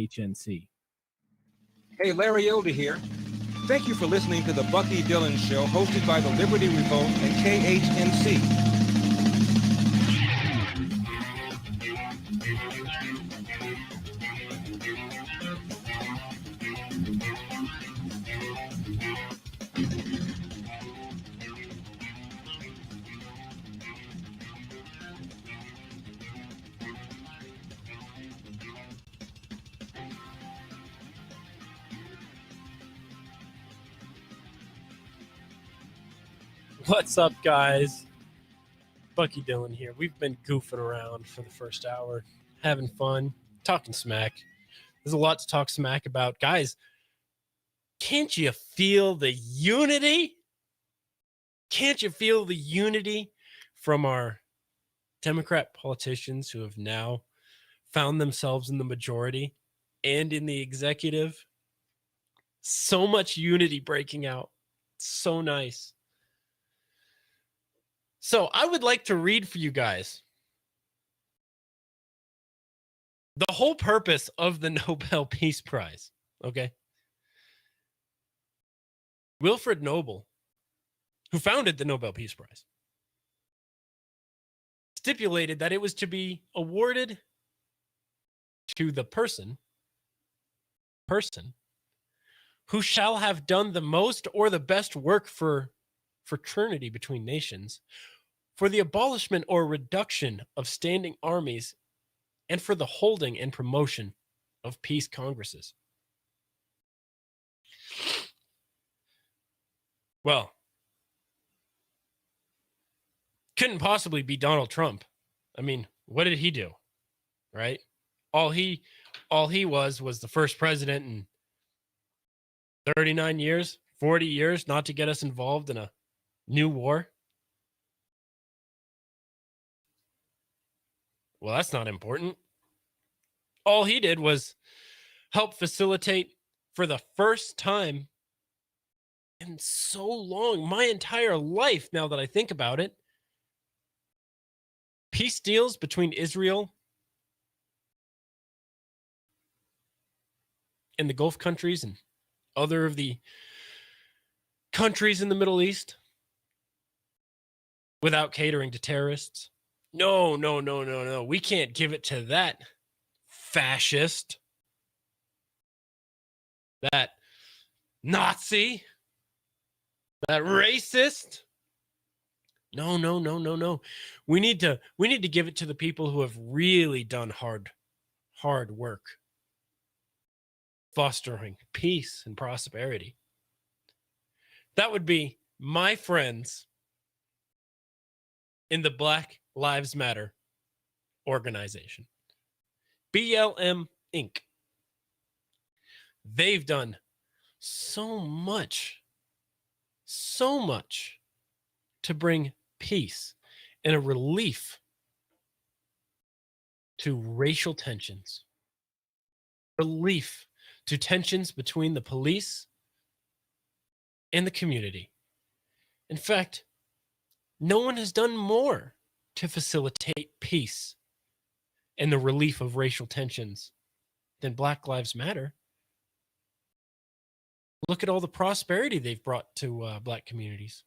HNC. Hey, Larry Elder here. Thank you for listening to the Bucky Dillon Show, hosted by the Liberty Revolt and KHNC. What's up, guys? Bucky Dillon here. We've been goofing around for the first hour, having fun, talking smack. There's a lot to talk smack about. Guys, can't you feel the unity? Can't you feel the unity from our Democrat politicians who have now found themselves in the majority and in the executive? So much unity breaking out. So nice. So I would like to read for you guys the whole purpose of the Nobel Peace Prize, okay? Wilfred Nobel, who founded the Nobel Peace Prize, stipulated that it was to be awarded to the person who shall have done the most or the best work for fraternity between nations, for the abolishment or reduction of standing armies, and for the holding and promotion of peace congresses. Well, couldn't possibly be Donald Trump. I mean, what did he do? Right? All he was the first president in 39 years, 40 years, not to get us involved in a new war. Well, that's not important. All he did was help facilitate for the first time in so long, my entire life, now that I think about it, peace deals between Israel and the Gulf countries and other of the countries in the Middle East without catering to terrorists. No. We can't give it to that fascist, that Nazi, that racist. No. We need to give it to the people who have really done hard work, fostering peace and prosperity. That would be my friends in the Black Lives Matter organization, BLM Inc. They've done so much to bring peace and a relief to racial tensions, relief to tensions between the police and the community. In fact, no one has done more to facilitate peace and the relief of racial tensions than Black Lives Matter. Look at all the prosperity they've brought to Black communities.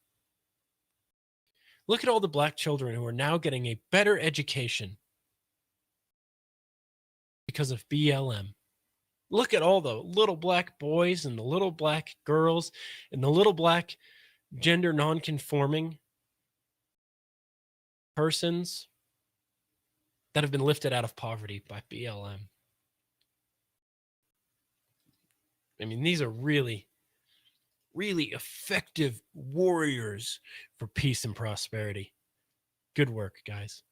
Look at all the Black children who are now getting a better education because of BLM. Look at all the little Black boys and the little Black girls and the little Black gender non-conforming persons that have been lifted out of poverty by BLM. I mean, these are really effective warriors for peace and prosperity. Good work, guys.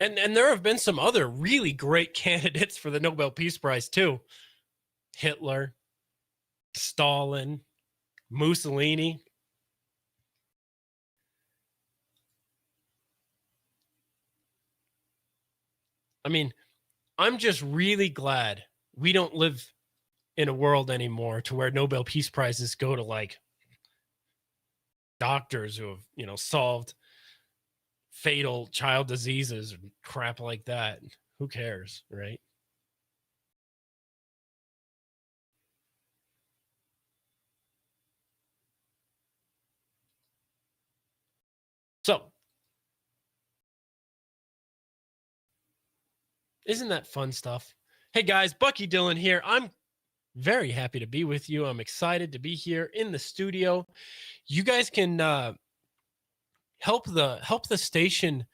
And there have been some other really great candidates for the Nobel Peace Prize too. Hitler, Stalin, Mussolini. I mean, I'm just really glad we don't live in a world anymore to where Nobel Peace Prizes go to like doctors who have, solved fatal child diseases and crap like that. Who cares, right? So, isn't that fun stuff? Hey guys, Bucky Dillon here. I'm very happy to be with you. I'm excited to be here in the studio. You guys can help the station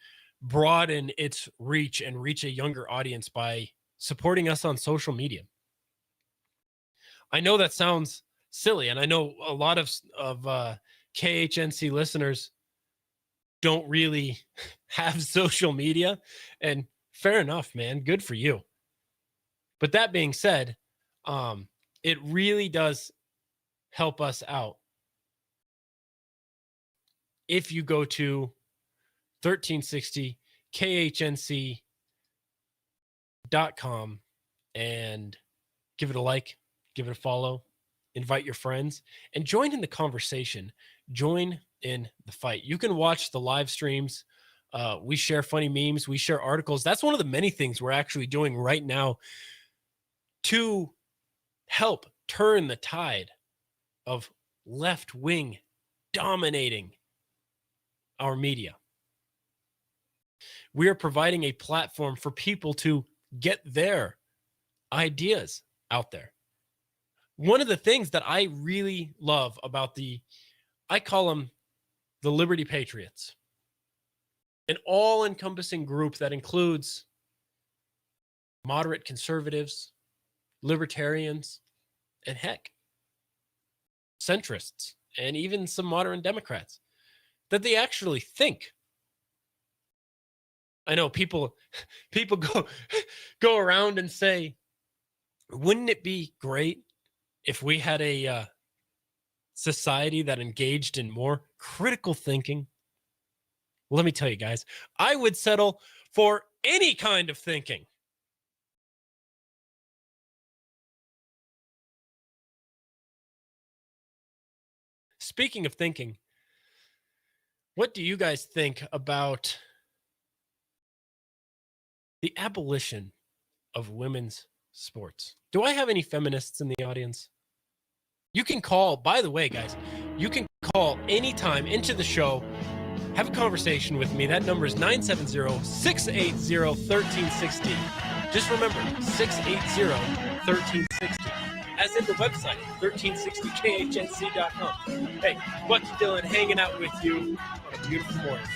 broaden its reach and reach a younger audience by supporting us on social media. I know that sounds silly, and I know a lot of KHNC listeners don't really have social media, and fair enough, man. Good for you. But that being said, it really does help us out if you go to 1360khnc.com and give it a like, give it a follow, invite your friends, and join in the conversation. Join in the fight. You can watch the live streams. We share funny memes. We share articles. That's one of the many things we're actually doing right now to help turn the tide of left-wing dominating our media. We are providing a platform for people to get their ideas out there. One of the things that I really love about I call them the Liberty Patriots, an all-encompassing group that includes moderate conservatives, libertarians, and heck, centrists, and even some modern Democrats, that they actually think. I know people go around and say, wouldn't it be great if we had a society that engaged in more critical thinking? Let me tell you guys, I would settle for any kind of thinking. Speaking of thinking, what do you guys think about the abolition of women's sports? Do I have any feminists in the audience? You can call, by the way, guys, you can call anytime into the show, have a conversation with me. That number is 970-680-1360. Just remember, 680-1360. As in the website, 1360khnc.com. Hey, Bucky Dillon hanging out with you on a beautiful morning.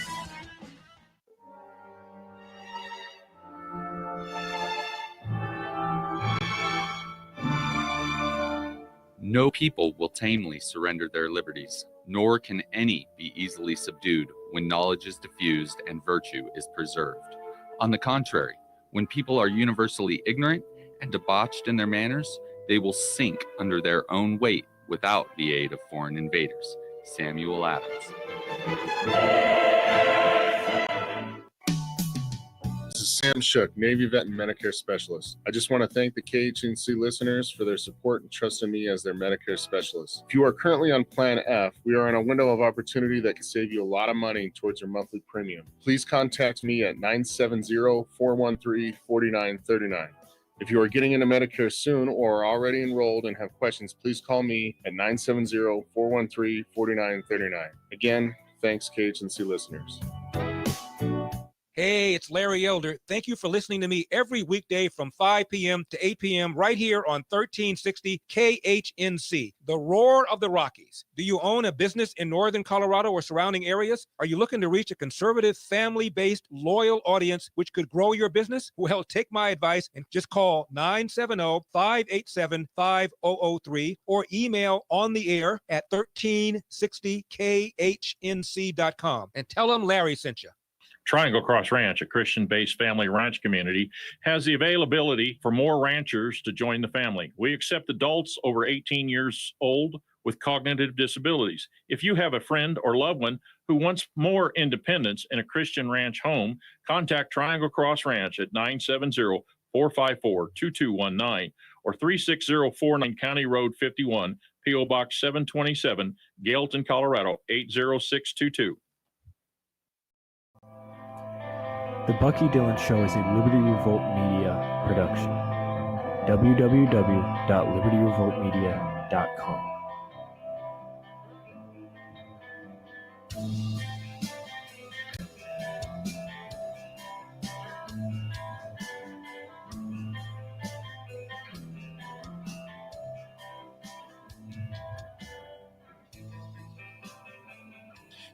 No people will tamely surrender their liberties, nor can any be easily subdued when knowledge is diffused and virtue is preserved. On the contrary, when people are universally ignorant and debauched in their manners, they will sink under their own weight without the aid of foreign invaders. Samuel Adams. This is Sam Shook, Navy vet and Medicare specialist. I just want to thank the KHNC listeners for their support and trust in me as their Medicare specialist. If you are currently on Plan F, we are in a window of opportunity that can save you a lot of money towards your monthly premium. Please contact me at 970-413-4939. If you are getting into Medicare soon or are already enrolled and have questions, please call me at 970-413-4939. Again, thanks, KHNC listeners. Hey, it's Larry Elder. Thank you for listening to me every weekday from 5 p.m. to 8 p.m. right here on 1360 KHNC, the roar of the Rockies. Do you own a business in northern Colorado or surrounding areas? Are you looking to reach a conservative, family-based, loyal audience which could grow your business? Well, take my advice and just call 970-587-5003 or email on the air at 1360khnc.com and tell them Larry sent you. Triangle Cross Ranch, a Christian-based family ranch community, has the availability for more ranchers to join the family. We accept adults over 18 years old with cognitive disabilities. If you have a friend or loved one who wants more independence in a Christian ranch home, contact Triangle Cross Ranch at 970-454-2219 or 36049 County Road 51, P.O. Box 727, Gailton, Colorado 80622. The Bucky Dillon Show is a Liberty Revolt Media production. www.libertyrevoltmedia.com.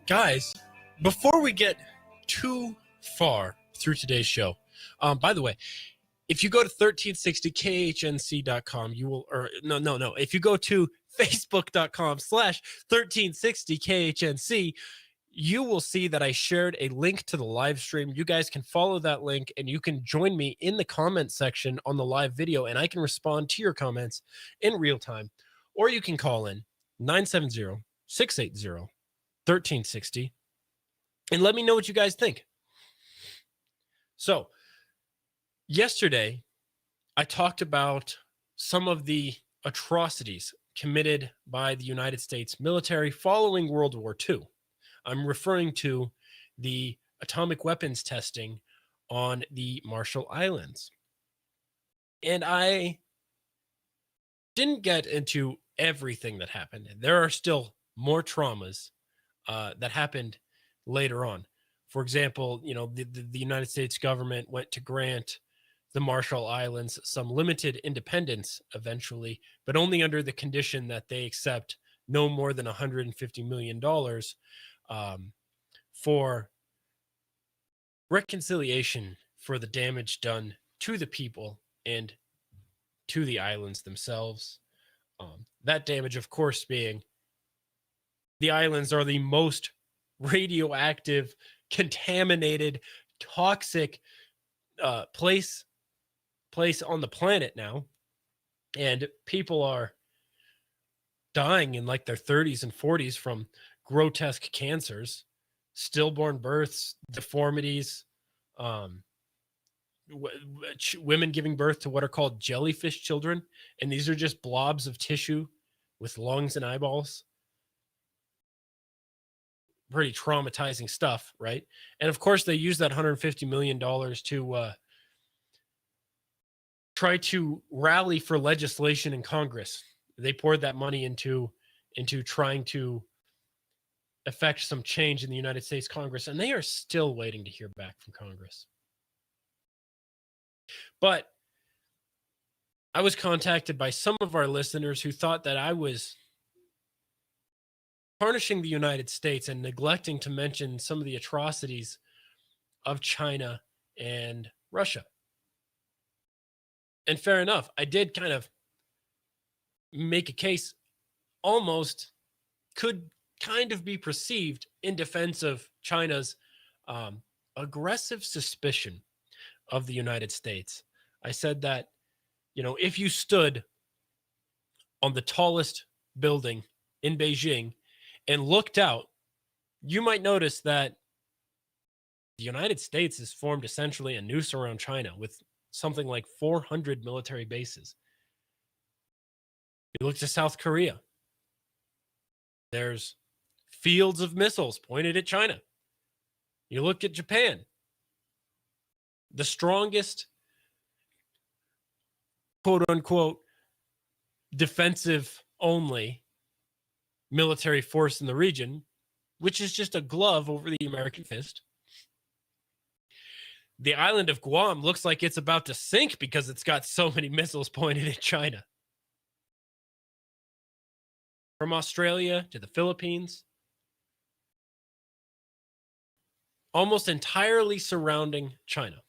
Guys, before we get too far through today's show, by the way, if you go to 1360khnc.com, you will, or no. If you go to facebook.com/1360khnc, you will see that I shared a link to the live stream. You guys can follow that link and you can join me in the comment section on the live video, and I can respond to your comments in real time. Or you can call in 970-680-1360 and let me know what you guys think. So, yesterday, I talked about some of the atrocities committed by the United States military following World War II. I'm referring to the atomic weapons testing on the Marshall Islands. And I didn't get into everything that happened. There are still more traumas that happened later on. For example, the United States government went to grant the Marshall Islands some limited independence eventually, but only under the condition that they accept no more than $150 million for reconciliation for the damage done to the people and to the islands themselves. That damage, of course, being the islands are the most radioactive, contaminated, toxic place on the planet now, and people are dying in like their 30s and 40s from grotesque cancers, stillborn births, deformities, women giving birth to what are called jellyfish children, and these are just blobs of tissue with lungs and eyeballs. Pretty traumatizing stuff, right? And of course, they use that $150 million to try to rally for legislation in Congress. They poured that money into trying to affect some change in the United States Congress, and they are still waiting to hear back from Congress. But I was contacted by some of our listeners who thought that I was tarnishing the United States and neglecting to mention some of the atrocities of China and Russia. And fair enough, I did kind of make a case almost could kind of be perceived in defense of China's aggressive suspicion of the United States. I said that, if you stood on the tallest building in Beijing and looked out, you might notice that the United States has formed essentially a noose around China with something like 400 military bases. You look to South Korea. There's fields of missiles pointed at China. You look at Japan. The strongest, quote unquote, defensive only military force in the region, which is just a glove over the American fist. The island of Guam looks like it's about to sink because it's got so many missiles pointed at China. From Australia to the Philippines, almost entirely surrounding China.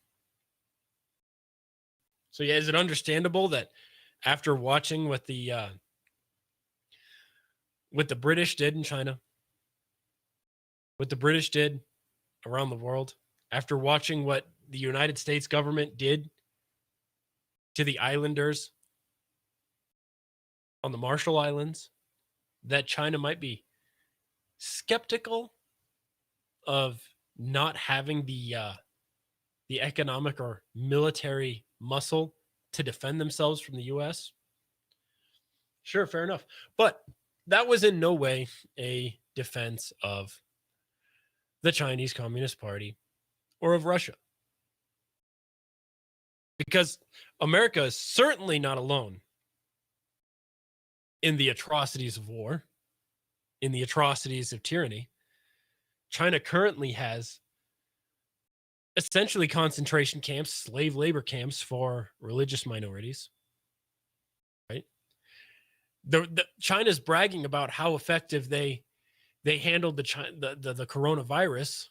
So yeah, is it understandable that after watching what the British did in China, what the British did around the world, after watching what the United States government did to the islanders on the Marshall Islands, that China might be skeptical of not having the economic or military muscle to defend themselves from the U.S.? Sure, fair enough. But that was in no way a defense of the Chinese Communist Party or of Russia. Because America is certainly not alone in the atrocities of war, in the atrocities of tyranny. China currently has essentially concentration camps, slave labor camps for religious minorities. Right? China's bragging about how effective they handled the coronavirus.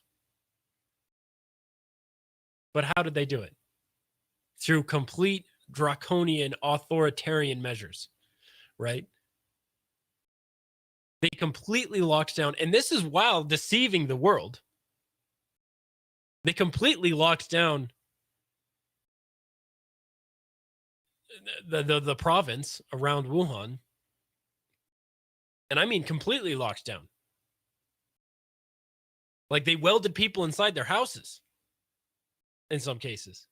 But how did they do it? Through complete draconian authoritarian measures, right? They completely locked down, and this is while deceiving the world. They completely locked down the province around Wuhan. And I mean completely locked down. Like they welded people inside their houses in some cases.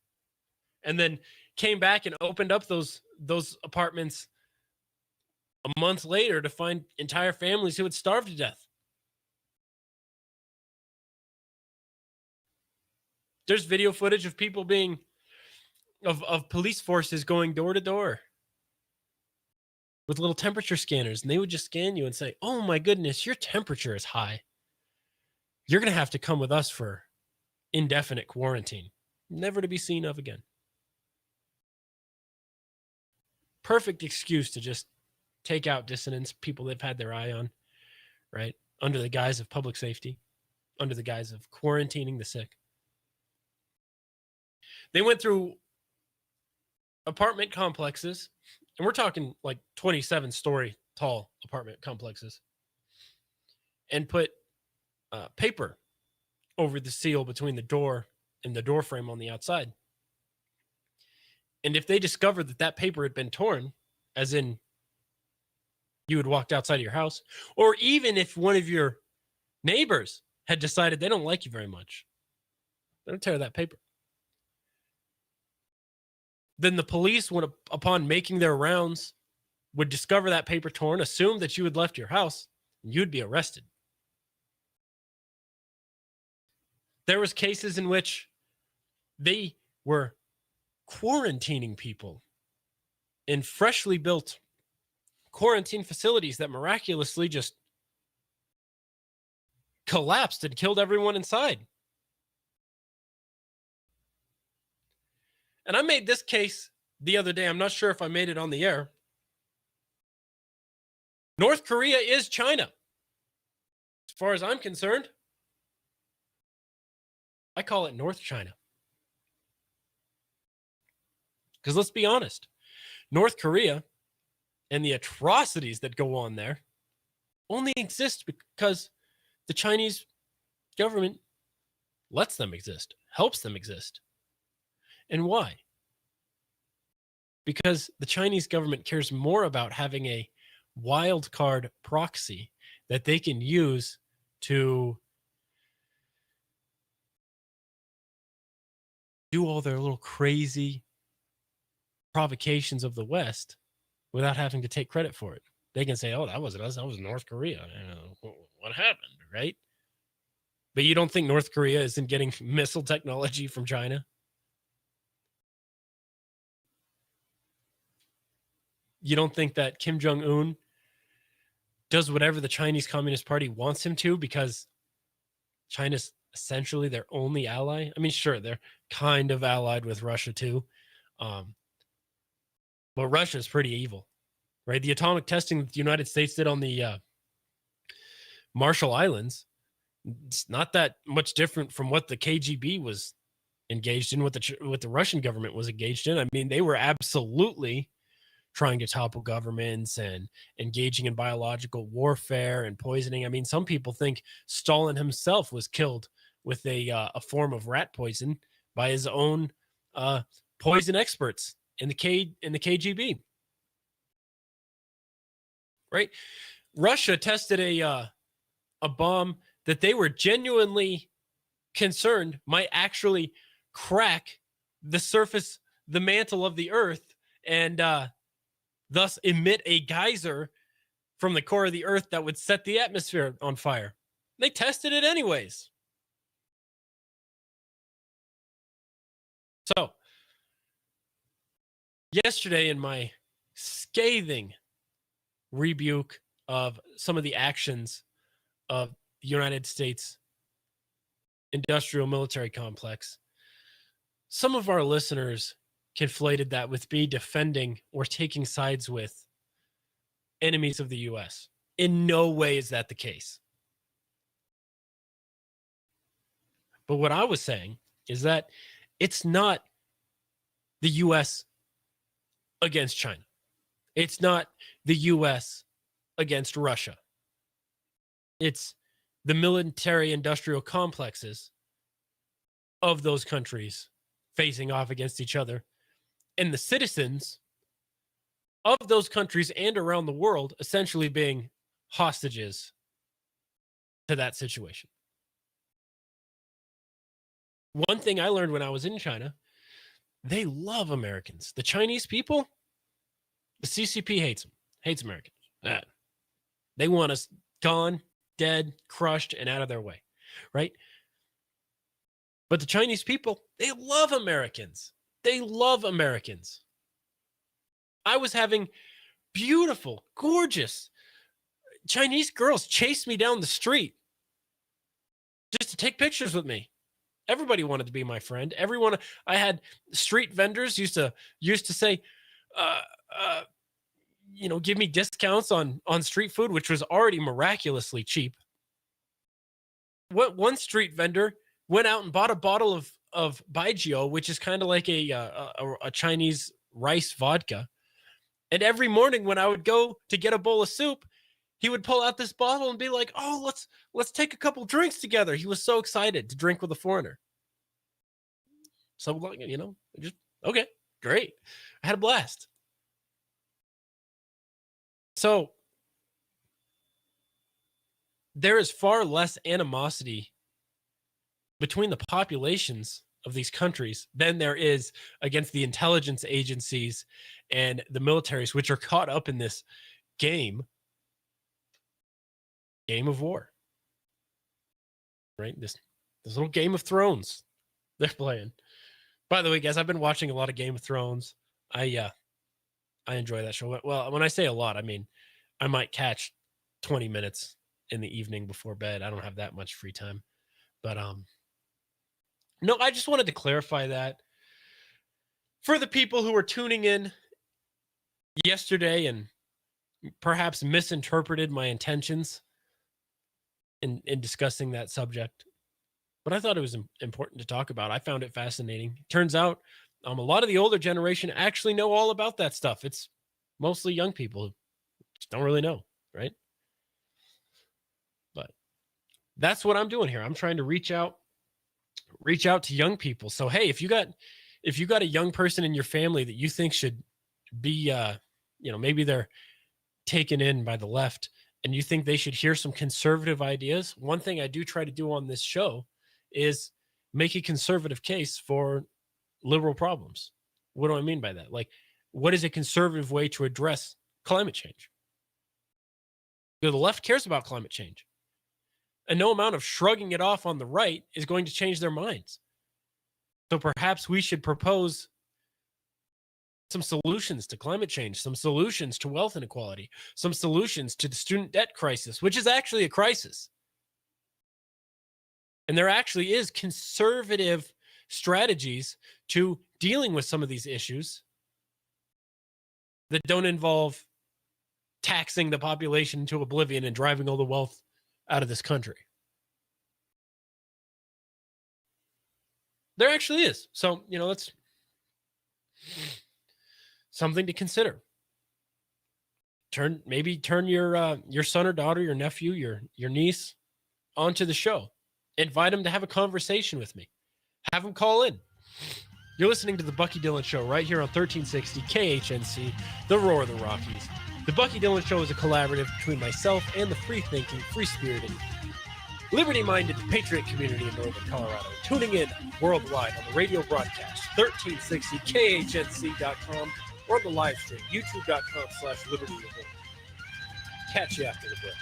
And then came back and opened up those apartments a month later to find entire families who had starved to death. There's video footage of people of police forces going door to door with little temperature scanners, and they would just scan you and say, "Oh my goodness, your temperature is high. You're going to have to come with us for indefinite quarantine, never to be seen of again." Perfect excuse to just take out dissidents, people they've had their eye on, right? Under the guise of public safety, under the guise of quarantining the sick. They went through apartment complexes, and we're talking like 27-story tall apartment complexes, and put paper over the seal between the door and the door frame on the outside. And if they discovered that paper had been torn, as in you had walked outside of your house, or even if one of your neighbors had decided they don't like you very much, they don't tear that paper. Then the police would, upon making their rounds, would discover that paper torn, assume that you had left your house, and you'd be arrested. There was cases in which they were quarantining people in freshly built quarantine facilities that miraculously just collapsed and killed everyone inside. And I made this case the other day. I'm not sure if I made it on the air. North Korea is China. As far as I'm concerned, I call it North China. Because let's be honest, North Korea and the atrocities that go on there only exist because the Chinese government lets them exist, helps them exist. And why? Because the Chinese government cares more about having a wild card proxy that they can use to do all their little crazy provocations of the West without having to take credit for it. They can say, "Oh, that wasn't us. That was North Korea. What happened?" Right? But you don't think North Korea isn't getting missile technology from China? You don't think that Kim Jong-un does whatever the Chinese Communist Party wants him to because China's essentially their only ally? I mean, sure, they're kind of allied with Russia too. But Russia is pretty evil, right? The atomic testing that the United States did on the Marshall Islands, it's not that much different from what the KGB was engaged in, what the Russian government was engaged in. I mean, they were absolutely trying to topple governments and engaging in biological warfare and poisoning. I mean, some people think Stalin himself was killed with a form of rat poison by his own poison experts in the KGB. Right? Russia tested a bomb that they were genuinely concerned might actually crack the mantle of the earth, and thus emit a geyser from the core of the earth that would set the atmosphere on fire. They tested it anyways. So, Yesterday, in my scathing rebuke of some of the actions of the United States industrial military complex, some of our listeners conflated that with me defending or taking sides with enemies of the U.S. In no way is that the case. But what I was saying is that it's not the U.S. against China. It's not the U.S. against Russia. It's the military industrial complexes of those countries facing off against each other, and the citizens of those countries and around the world essentially being hostages to that situation. One thing I learned when I was in China, they love Americans. The Chinese people, the CCP hates them, hates Americans. They want us gone, dead, crushed, and out of their way, right? But the Chinese people, they love Americans. They love Americans. I was having beautiful, gorgeous Chinese girls chase me down the street just to take pictures with me. Everybody wanted to be my friend. Everyone, I had street vendors used to say, give me discounts on street food, which was already miraculously cheap. What one street vendor went out and bought a bottle of Baijiu, which is kind of like a Chinese rice vodka. And every morning when I would go to get a bowl of soup, he would pull out this bottle and be like, "Oh, let's take a couple drinks together." He was so excited to drink with a foreigner. So, just okay, great. I had a blast. So there is far less animosity between the populations of these countries than there is against the intelligence agencies and the militaries, which are caught up in this game of war, right? This little Game of Thrones they're playing. By the way, guys, I've been watching a lot of Game of Thrones. I enjoy that show. Well, when I say a lot, I mean I might catch 20 minutes in the evening before bed. I don't have that much free time, but no, I just wanted to clarify that for the people who were tuning in yesterday and perhaps misinterpreted my intentions in discussing that subject. But I thought it was important to talk about. I found it fascinating. Turns out a lot of the older generation actually know all about that stuff. It's mostly young people who just don't really know, right? But that's what I'm doing here. I'm trying to reach out to young people. So, hey, if you got a young person in your family that you think should be, maybe they're taken in by the left and you think they should hear some conservative ideas, one thing I do try to do on this show is make a conservative case for liberal problems. What do I mean by that? Like, what is a conservative way to address climate change? The left cares about climate change. And no amount of shrugging it off on the right is going to change their minds. So perhaps we should propose some solutions to climate change, some solutions to wealth inequality, some solutions to the student debt crisis, which is actually a crisis. And there actually is conservative strategies to dealing with some of these issues that don't involve taxing the population to oblivion and driving all the wealth out of this country. There actually is. So, that's something to consider. Turn your son or daughter, your nephew, your niece onto the show. Invite them to have a conversation with me. Have them call in. You're listening to the Bucky Dillon Show right here on 1360 KHNC, the Roar of the Rockies. The Bucky Dillon Show is a collaborative between myself and the free-thinking, free-spirited, liberty-minded patriot community in Northern Colorado. Tuning in worldwide on the radio broadcast, 1360khnc.com, or on the live stream, youtube.com/libertyrevolt. Catch you after the break.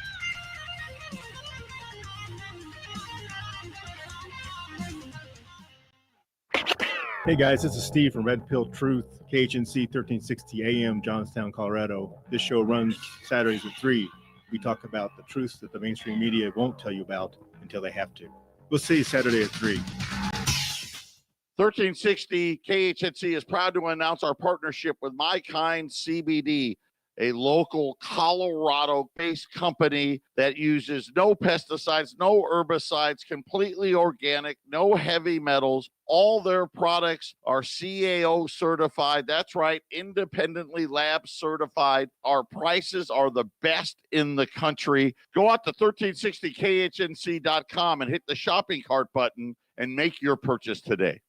Hey guys, this is Steve from Red Pill Truth, KHNC 1360 AM, Johnstown, Colorado. This show runs Saturdays at 3. We talk about the truths that the mainstream media won't tell you about until they have to. We'll see you Saturday at 3. 1360 KHNC is proud to announce our partnership with My Kind CBD, a local Colorado-based company that uses no pesticides, no herbicides, completely organic, no heavy metals. All their products are CAO certified. That's right, independently lab certified. Our prices are the best in the country. Go out to 1360khnc.com and hit the shopping cart button and make your purchase today.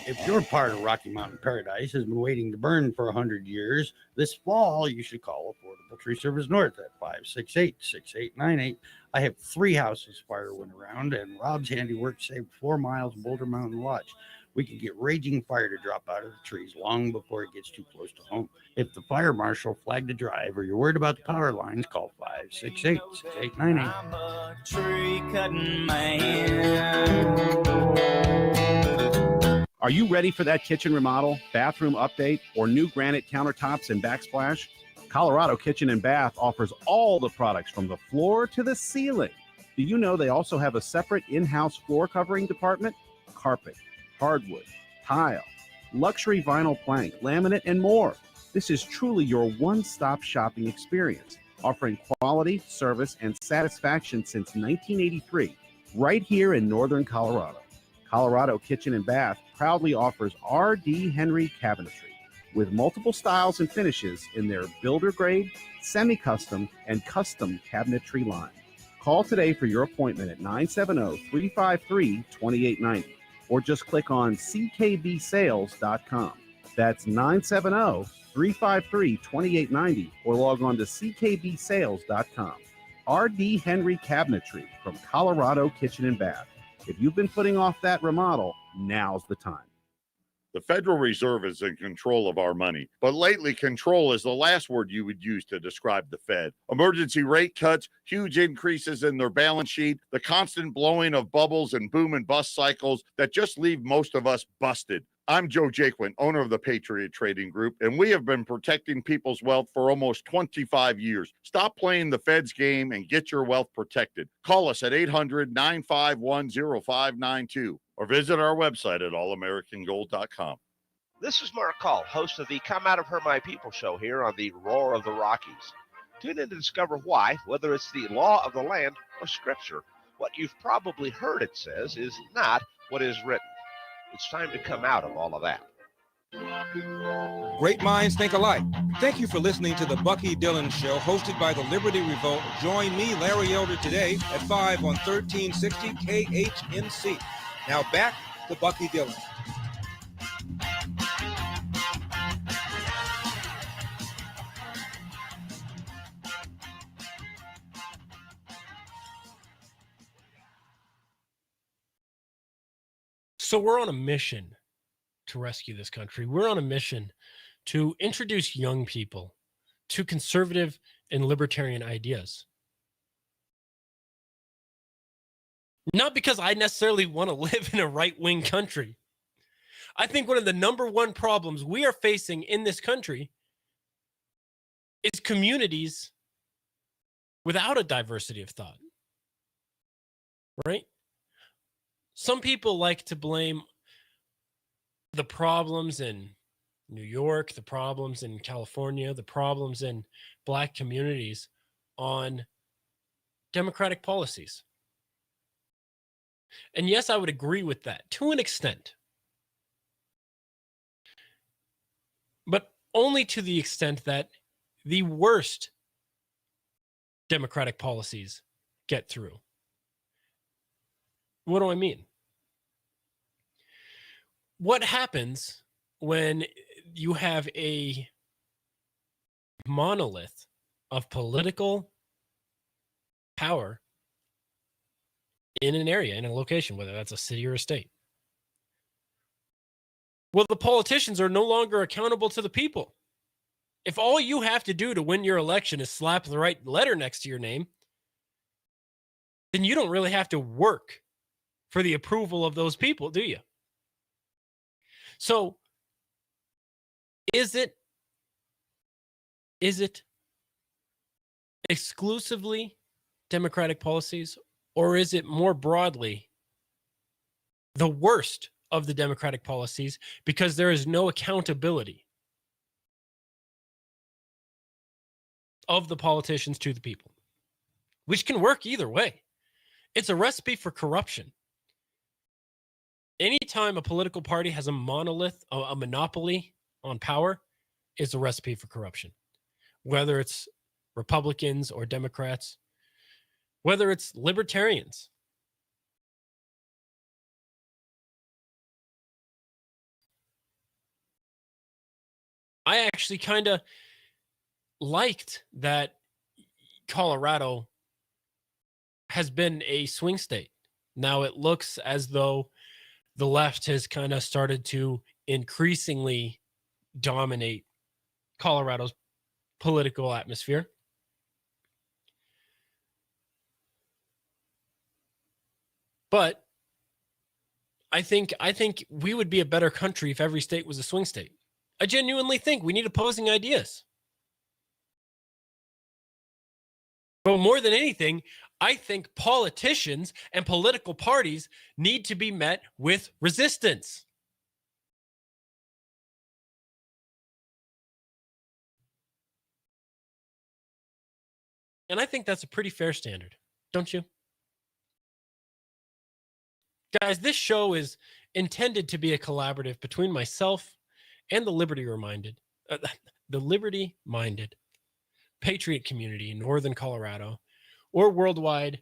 If your part of Rocky Mountain Paradise has been waiting to burn for 100 years, this fall you should call Affordable Tree Service North at 568-6898. I have 3 houses fire went around, and Rob's handiwork saved 4 miles of Boulder Mountain Lodge. We can get raging fire to drop out of the trees long before it gets too close to home. If the fire marshal flagged a drive or you're worried about the power lines, call 568-6898. I'm a tree cutting man. Are you ready for that kitchen remodel, bathroom update, or new granite countertops and backsplash? Colorado Kitchen and Bath offers all the products from the floor to the ceiling. Do you know they also have a separate in-house floor covering department? Carpet, hardwood, tile, luxury vinyl plank, laminate, and more. This is truly your one-stop shopping experience, offering quality, service, and satisfaction since 1983, right here in Northern Colorado. Colorado Kitchen and Bath proudly offers R.D. Henry cabinetry with multiple styles and finishes in their builder grade, semi-custom, and custom cabinetry line. Call today for your appointment at 970-353-2890 or just click on ckbsales.com. That's 970-353-2890 or log on to ckbsales.com. R.D. Henry Cabinetry from Colorado Kitchen and Bath. If you've been putting off that remodel, now's the time. The Federal Reserve is in control of our money, but lately control is the last word you would use to describe the Fed. Emergency rate cuts, huge increases in their balance sheet, the constant blowing of bubbles and boom and bust cycles that just leave most of us busted. I'm Joe Jaquin, owner of the Patriot Trading Group, and we have been protecting people's wealth for almost 25 years. Stop playing the Fed's game and get your wealth protected. Call us at 800-951-0592 or visit our website at allamericangold.com. This is Mark Call, host of the Come Out of Her My People show here on the Roar of the Rockies. Tune in to discover why, whether it's the law of the land or scripture, what you've probably heard it says is not what is written. It's time to come out of all of that. Great minds think alike. Thank you for listening to the Bucky Dillon Show, hosted by the Liberty Revolt. Join me, Larry Elder, today at 5 on 1360 KHNC. Now back to Bucky Dillon. So we're on a mission to rescue this country. We're on a mission to introduce young people to conservative and libertarian ideas. Not because I necessarily want to live in a right-wing country. I think one of the number one problems we are facing in this country is communities without a diversity of thought. Right? Some people like to blame the problems in New York, the problems in California, the problems in Black communities on Democratic policies. And yes, I would agree with that to an extent. But only to the extent that the worst Democratic policies get through. What do I mean? What happens when you have a monolith of political power in an area, in a location, whether that's a city or a state? Well, the politicians are no longer accountable to the people. If all you have to do to win your election is slap the right letter next to your name, then you don't really have to work for the approval of those people, do you? So is it exclusively Democratic policies, or is it more broadly the worst of the Democratic policies because there is no accountability of the politicians to the people, which can work either way? It's a recipe for corruption. Anytime a political party has a monolith, a monopoly on power, it's a recipe for corruption. Whether it's Republicans or Democrats, whether it's libertarians. I actually kind of liked that Colorado has been a swing state. Now it looks as though the left has kind of started to increasingly dominate Colorado's political atmosphere. But I think we would be a better country if every state was a swing state. I genuinely think we need opposing ideas. But more than anything, I think politicians and political parties need to be met with resistance. And I think that's a pretty fair standard, don't you? Guys, this show is intended to be a collaborative between myself and the liberty-minded patriot community in Northern Colorado or worldwide,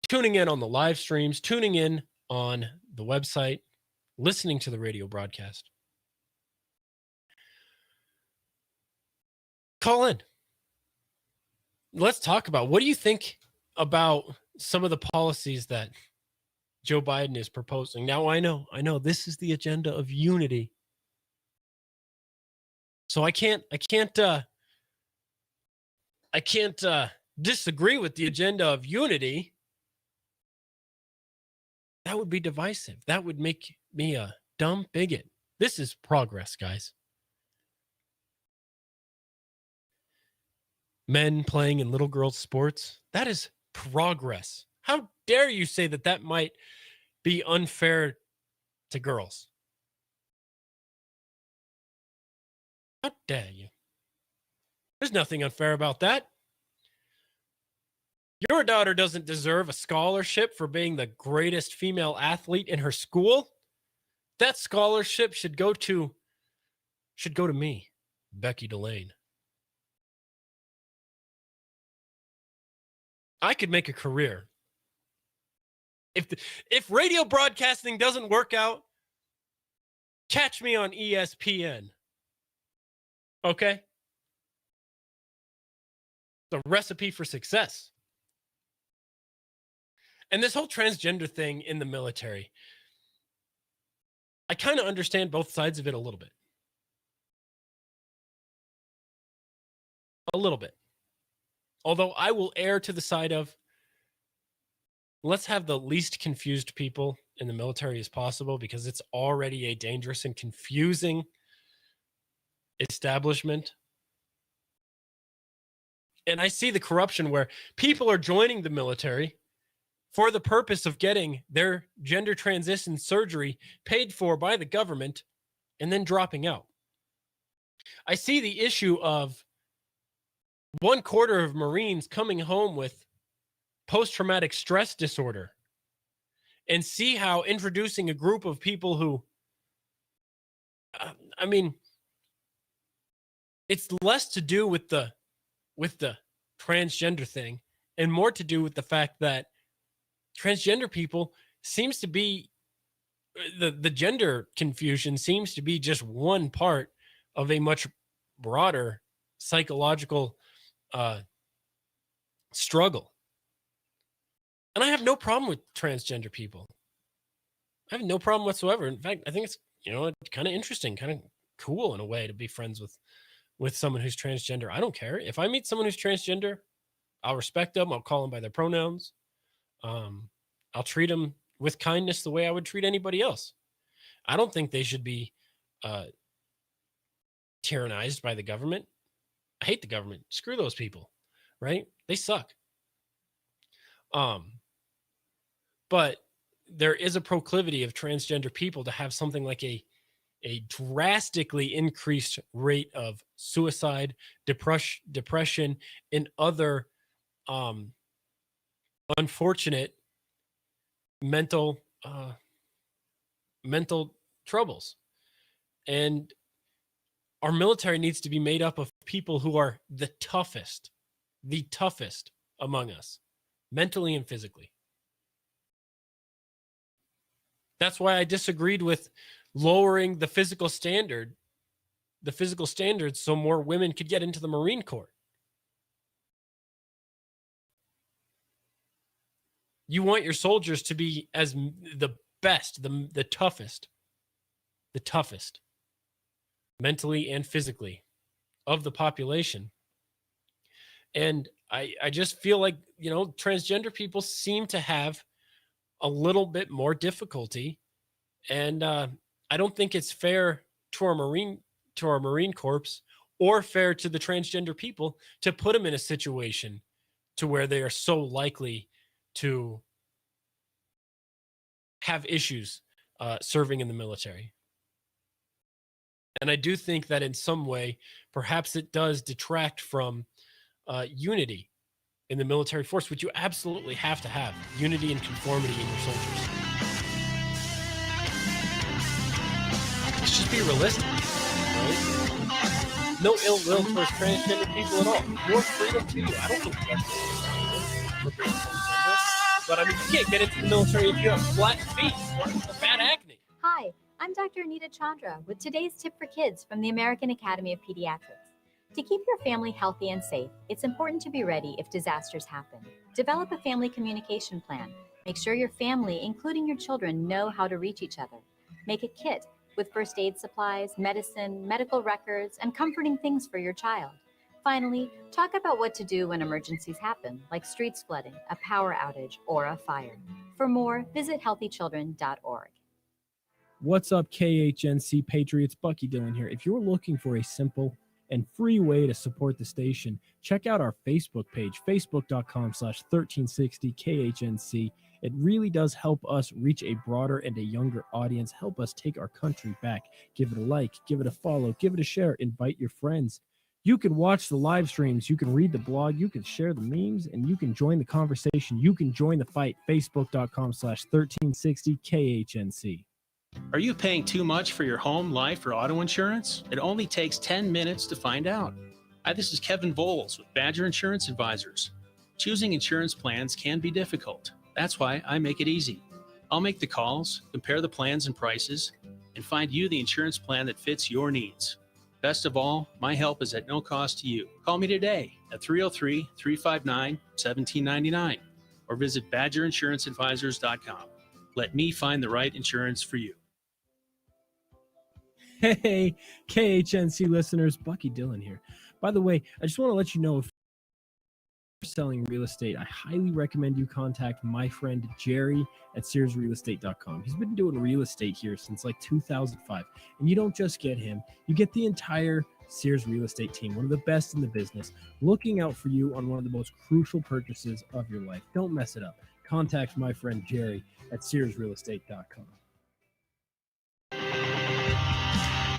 tuning in on the live streams, tuning in on the website, listening to the radio broadcast. Call in. Let's talk about, what do you think about some of the policies that Joe Biden is proposing? Now, I know this is the agenda of unity. So I can't disagree with the agenda of unity. That would be divisive. That would make me a dumb bigot. This is progress, guys. Men playing in little girls' sports, that is progress. How dare you say that that might be unfair to girls? How dare you? There's nothing unfair about that. Your daughter doesn't deserve a scholarship for being the greatest female athlete in her school. That scholarship should go to me, Bucky Dillon. I could make a career. If radio broadcasting doesn't work out, catch me on ESPN. Okay? The recipe for success. And this whole transgender thing in the military, I kind of understand both sides of it a little bit. A little bit. Although I will err to the side of, let's have the least confused people in the military as possible, because it's already a dangerous and confusing establishment. And I see the corruption where people are joining the military for the purpose of getting their gender transition surgery paid for by the government and then dropping out. I see the issue of 1/4 of Marines coming home with post-traumatic stress disorder, and see how introducing a group of people who, it's less to do with the transgender thing and more to do with the fact that transgender people seems to be, the gender confusion seems to be just one part of a much broader psychological struggle. And I have no problem with transgender people. I have no problem whatsoever. In fact, I think it's, kind of interesting, kind of cool in a way to be friends with someone who's transgender. I don't care. If I meet someone who's transgender, I'll respect them. I'll call them by their pronouns. I'll treat them with kindness the way I would treat anybody else. I don't think they should be tyrannized by the government. I hate the government. Screw those people, right? They suck. But there is a proclivity of transgender people to have something like a drastically increased rate of suicide, depression, and other unfortunate mental troubles. And our military needs to be made up of people who are the toughest among us, mentally and physically. That's why I disagreed with lowering the physical standards so more women could get into the Marine Corps. You want your soldiers to be as the best, the toughest, mentally and physically of the population. And I just feel like, transgender people seem to have a little bit more difficulty. And I don't think it's fair to our Marine Corps or fair to the transgender people to put them in a situation to where they are so likely to have issues serving in the military. And I do think that in some way, perhaps it does detract from unity in the military force, which you absolutely have to have, unity and conformity in your soldiers. Let's just be realistic, right? No ill will towards transgender people at all. More freedom to you. I don't think that's for being transgender. But I mean, you can't get into the military if you have flat feet or bad acne. Hi, I'm Dr. Anita Chandra with today's tip for kids from the American Academy of Pediatrics. To keep your family healthy and safe, it's important to be ready if disasters happen. Develop a family communication plan. Make sure your family, including your children, know how to reach each other. Make a kit with first aid supplies, medicine, medical records, and comforting things for your child. Finally, talk about what to do when emergencies happen, like streets flooding, a power outage, or a fire. For more, visit healthychildren.org. What's up, KHNC Patriots? Bucky Dillon here. If you're looking for a simple and free way to support the station, check out our Facebook page, facebook.com/1360KHNC. It really does help us reach a broader and a younger audience, help us take our country back. Give it a like, give it a follow, give it a share, invite your friends. You can watch the live streams, you can read the blog, you can share the memes, and you can join the conversation. You can join the fight, facebook.com/1360KHNC. Are you paying too much for your home, life, or auto insurance? It only takes 10 minutes to find out. Hi, this is Kevin Voles with Badger Insurance Advisors. Choosing insurance plans can be difficult. That's why I make it easy. I'll make the calls, compare the plans and prices, and find you the insurance plan that fits your needs. Best of all, my help is at no cost to you. Call me today at 303-359-1799 or visit badgerinsuranceadvisors.com. Let me find the right insurance for you. Hey, KHNC listeners, Bucky Dillon here. By the way, I just want to let you know, if you're selling real estate, I highly recommend you contact my friend Jerry at SearsRealEstate.com. He's been doing real estate here since like 2005. And you don't just get him, you get the entire Sears Real Estate team, one of the best in the business, looking out for you on one of the most crucial purchases of your life. Don't mess it up. Contact my friend Jerry at SearsRealEstate.com.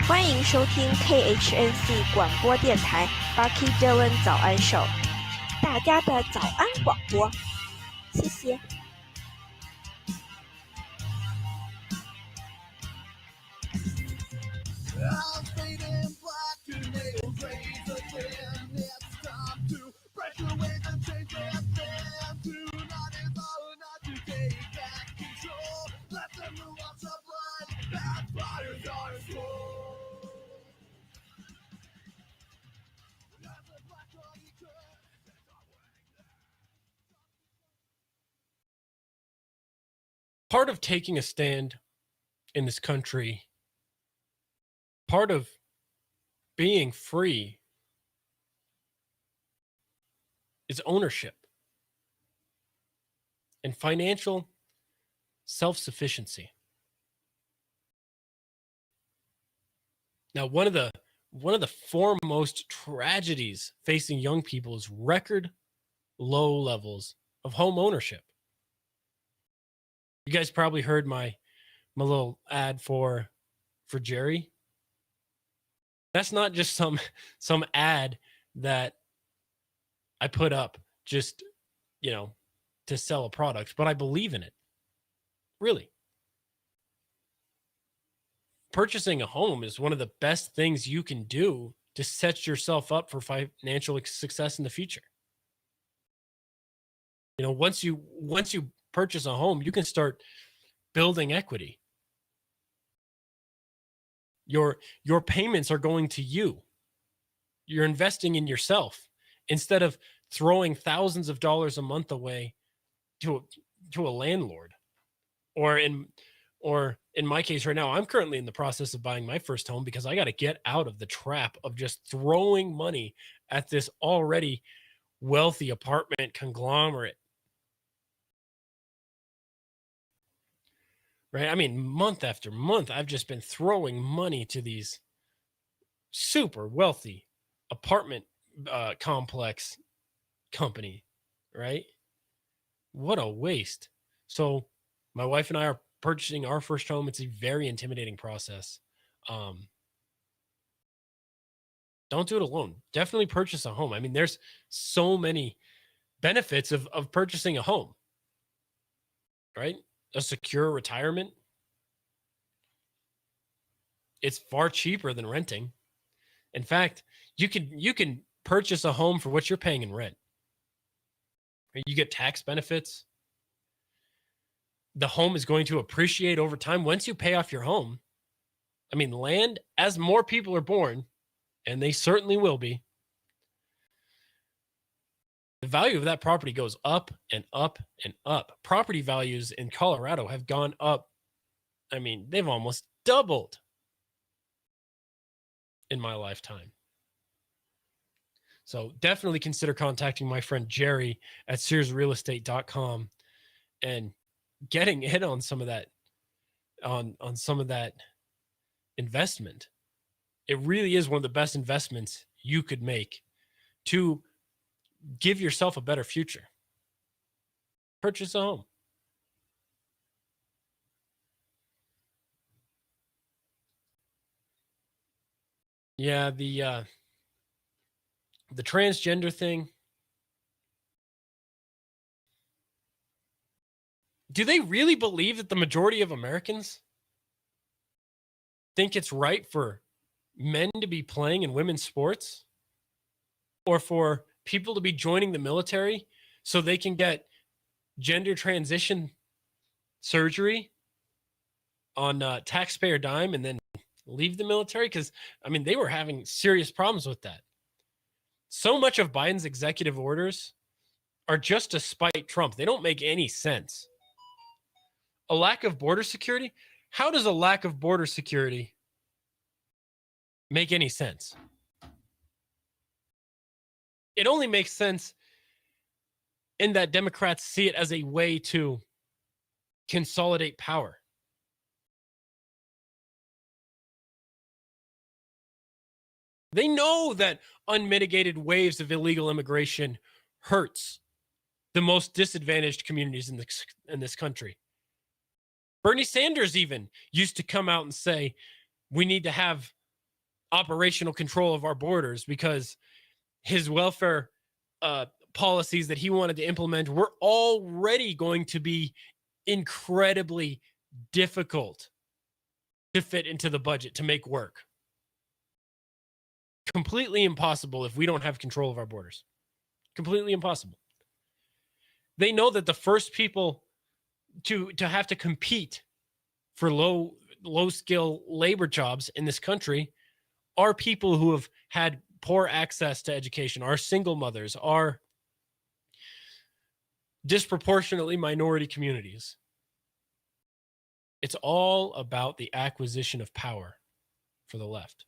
欢迎收听 KHNC 广播电台 Bucky Dillon 早安秀，大家的早安广播，谢谢。Part of taking a stand in this country, part of being free, is ownership and financial self-sufficiency. Now, one of the foremost tragedies facing young people is record low levels of home ownership. You guys probably heard my little ad for Jerry. That's not just some ad that I put up just, to sell a product, but I believe in it. Really. Purchasing a home is one of the best things you can do to set yourself up for financial success in the future. Once you purchase a home, you can start building equity. Your payments are going to you. You're investing in yourself instead of throwing thousands of dollars a month away to a landlord. Or in my case right now, I'm currently in the process of buying my first home because I got to get out of the trap of just throwing money at this already wealthy apartment conglomerate. Right? I mean, month after month, I've just been throwing money to these super wealthy apartment complex company, right? What a waste. So my wife and I are purchasing our first home. It's a very intimidating process. Don't do it alone. Definitely purchase a home. I mean, there's so many benefits of purchasing a home, right? A secure retirement. It's far cheaper than renting. In fact, you can purchase a home for what you're paying in rent. You get tax benefits. The home is going to appreciate over time. Once you pay off your home, I mean, land, as more people are born, and they certainly will be, the value of that property goes up and up and up. Property values in Colorado have gone up. I mean, they've almost doubled in my lifetime. So definitely consider contacting my friend Jerry at SearsRealEstate.com and getting in on some of that, on some of that investment. It really is one of the best investments you could make to give yourself a better future. Purchase a home. Yeah, the transgender thing. Do they really believe that the majority of Americans think it's right for men to be playing in women's sports? Or for people to be joining the military so they can get gender transition surgery on taxpayer dime and then leave the military? Because, I mean, they were having serious problems with that. So much of Biden's executive orders are just to spite Trump. They don't make any sense. A lack of border security? How does a lack of border security make any sense? It only makes sense in that Democrats see it as a way to consolidate power. They know that unmitigated waves of illegal immigration hurts the most disadvantaged communities in this country. Bernie Sanders even used to come out and say, we need to have operational control of our borders because his welfare policies that he wanted to implement were already going to be incredibly difficult to fit into the budget to make work. Completely impossible if we don't have control of our borders. Completely impossible. They know that the first people to have to compete for low skill labor jobs in this country are people who have had poor access to education, are single mothers, are disproportionately minority communities. It's all about the acquisition of power for the left.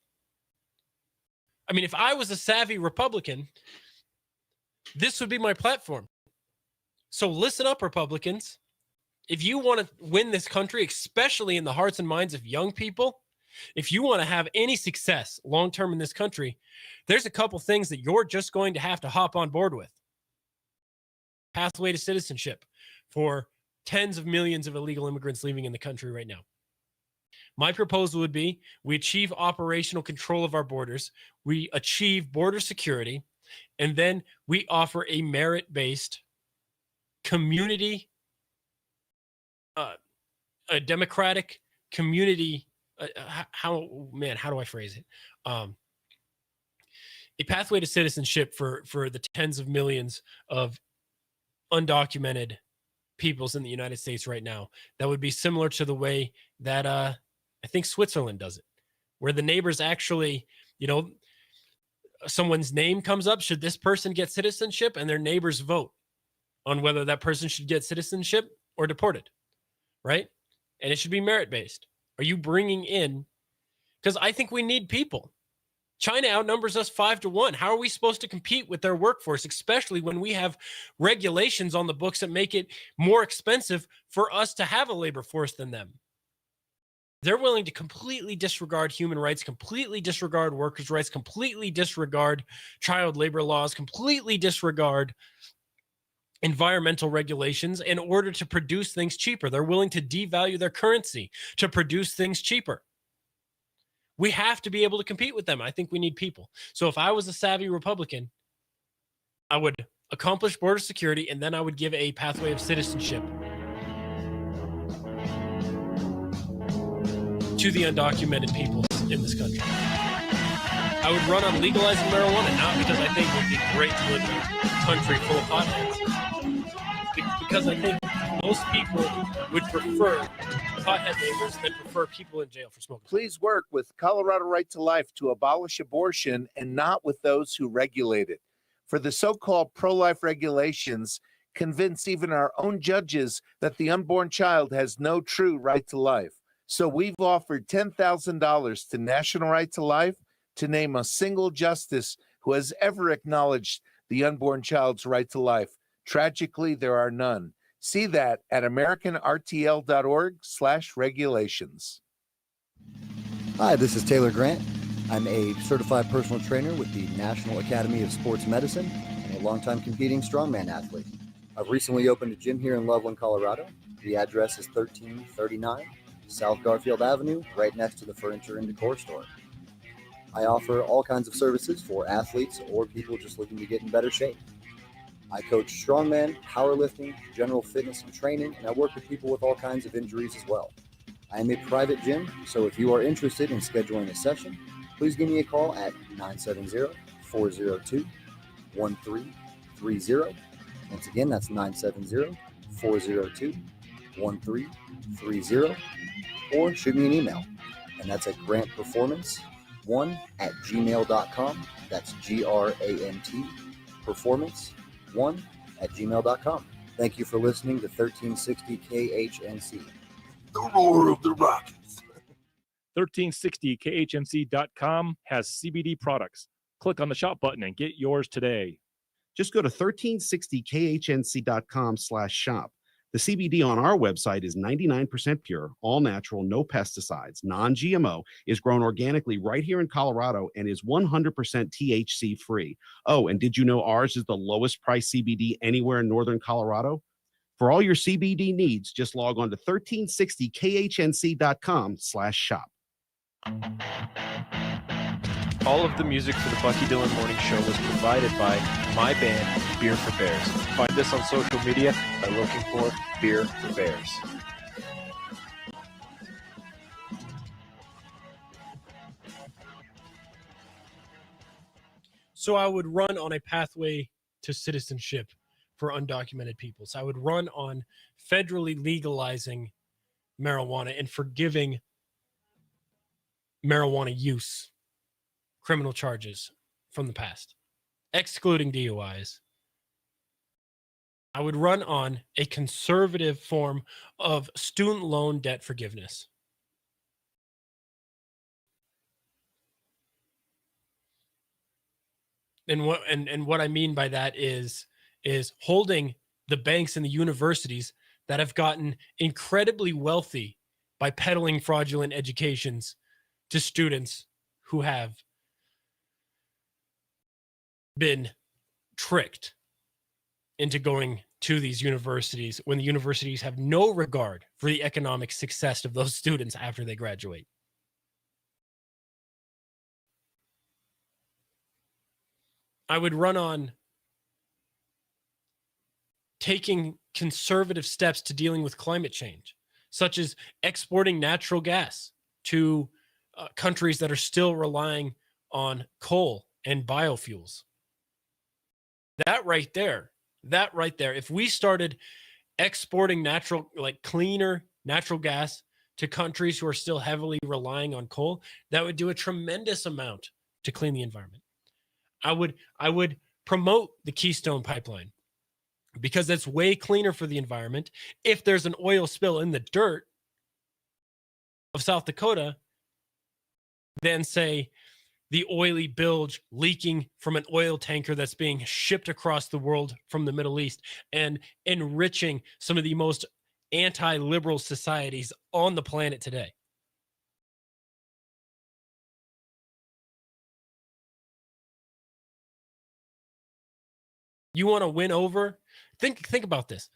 I mean, if I was a savvy Republican, this would be my platform. So listen up, Republicans. If you want to win this country, especially in the hearts and minds of young people, If you want to have any success long-term in this country, there's a couple things that you're just going to have to hop on board with. Pathway to citizenship for tens of millions of illegal immigrants living in the country right now. My proposal would be we achieve operational control of our borders, we achieve border security, and then we offer a merit-based community, a democratic community. How do I phrase it? A pathway to citizenship for the tens of millions of undocumented peoples in the United States right now. That would be similar to the way that I think Switzerland does it, where the neighbors actually, someone's name comes up. Should this person get citizenship? And their neighbors vote on whether that person should get citizenship or deported, right? And it should be merit-based. Are you bringing in, because I think we need people. China outnumbers us 5-1. How are we supposed to compete with their workforce, especially when we have regulations on the books that make it more expensive for us to have a labor force than them? They're willing to completely disregard human rights, completely disregard workers' rights, completely disregard child labor laws, completely disregard environmental regulations in order to produce things cheaper. They're willing to devalue their currency to produce things cheaper. We have to be able to compete with them. I think we need people. So if I was a savvy Republican, I would accomplish border security, and then I would give a pathway of citizenship to the undocumented peoples in this country. I would run on legalizing marijuana, not because I think it would be great to live in a country full of potheads, because I think most people would prefer pothead neighbors than prefer people in jail for smoking. Please work with Colorado Right to Life to abolish abortion and not with those who regulate it. For the so-called pro-life regulations convince even our own judges that the unborn child has no true right to life. So we've offered $10,000 to National Right to Life to name a single justice who has ever acknowledged the unborn child's right to life. Tragically, there are none. See that at americanrtl.org/regulations. Hi, this is Taylor Grant. I'm a certified personal trainer with the National Academy of Sports Medicine and a longtime competing strongman athlete. I've recently opened a gym here in Loveland, Colorado. The address is 1339 South Garfield Avenue, right next to the Furniture and Decor store. I offer all kinds of services for athletes or people just looking to get in better shape. I coach strongman, powerlifting, general fitness and training, and I work with people with all kinds of injuries as well. I am a private gym, so if you are interested in scheduling a session, please give me a call at 970-402-1330. Once again, that's 970-402-1330, or shoot me an email, and that's at grantperformance1@gmail.com. That's GRANT performance1@gmail.com. Thank you for listening to 1360 KHNC. The Roar of the Rockies. 1360KHNC.com has CBD products. Click on the shop button and get yours today. Just go to 1360KHNC.com/shop. The CBD on our website is 99% pure, all natural, no pesticides, non-GMO, is grown organically right here in Colorado, and is 100% THC free. Oh, and did you know ours is the lowest price CBD anywhere in Northern Colorado? For all your CBD needs, just log on to 1360KHNC.com/shop. All of the music for the Bucky Dillon Morning Show was provided by my band, Beer for Bears. Find us on social media by looking for Beer for Bears. So I would run on a pathway to citizenship for undocumented peoples. I would run on federally legalizing marijuana and forgiving marijuana use criminal charges from the past, excluding DUIs. I would run on a conservative form of student loan debt forgiveness. And what I mean by that is holding the banks and the universities that have gotten incredibly wealthy by peddling fraudulent educations to students who have been tricked into going to these universities when the universities have no regard for the economic success of those students after they graduate. I would run on taking conservative steps to dealing with climate change, such as exporting natural gas to countries that are still relying on coal and biofuels. That right there, if we started exporting cleaner natural gas to countries who are still heavily relying on coal, that would do a tremendous amount to clean the environment. I would promote the Keystone Pipeline because that's way cleaner for the environment. If there's an oil spill in the dirt of South Dakota, than say the oily bilge leaking from an oil tanker that's being shipped across the world from the Middle East and enriching some of the most anti-liberal societies on the planet today. You want to win over? Think about this.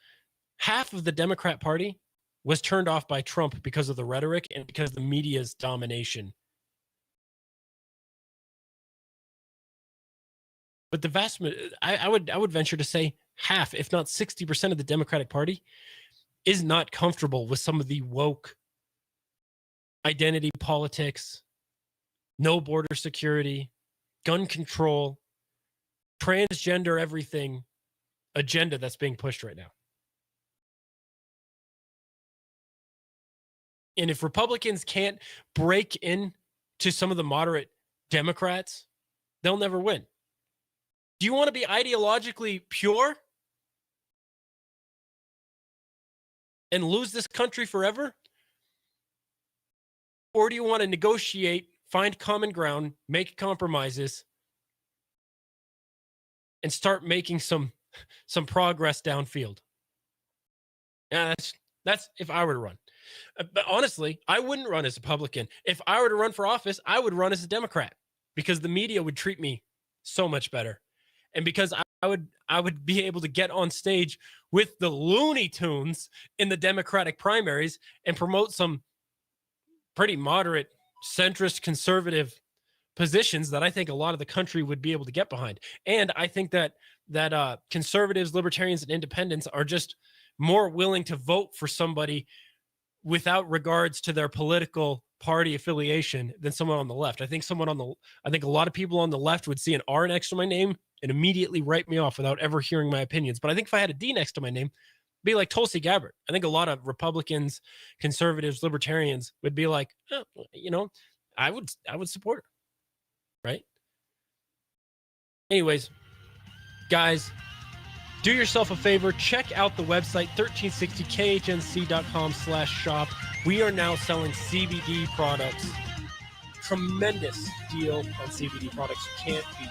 Half of the Democrat Party was turned off by Trump because of the rhetoric and because of the media's domination. But the I would venture to say half, if not 60% of the Democratic Party is not comfortable with some of the woke identity politics, no border security, gun control, transgender everything agenda that's being pushed right now. And if Republicans can't break in to some of the moderate Democrats, they'll never win. Do you want to be ideologically pure and lose this country forever? Or do you want to negotiate, find common ground, make compromises, and start making some progress downfield? Yeah, that's if I were to run. But honestly, I wouldn't run as a Republican. If I were to run for office, I would run as a Democrat because the media would treat me so much better. And because I would be able to get on stage with the Looney Tunes in the Democratic primaries and promote some pretty moderate, centrist, conservative positions that I think a lot of the country would be able to get behind. And I think that conservatives, libertarians, and independents are just more willing to vote for somebody without regards to their political party affiliation than someone on the left. I think a lot of people on the left would see an R next to my name and immediately write me off without ever hearing my opinions. But I think if I had a D next to my name, it'd be like Tulsi Gabbard. I think a lot of Republicans, conservatives, libertarians would be like, I would support her, right? Anyways, guys, do yourself a favor. Check out the website, 1360khnc.com/shop. We are now selling CBD products. Tremendous deal on CBD products you can't beat.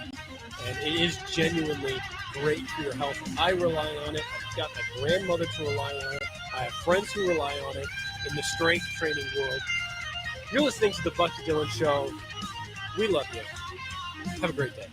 And it is genuinely great for your health. I rely on it. I've got my grandmother to rely on it. I have friends who rely on it in the strength training world. You're listening to The Bucky Dillon Show. We love you. Have a great day.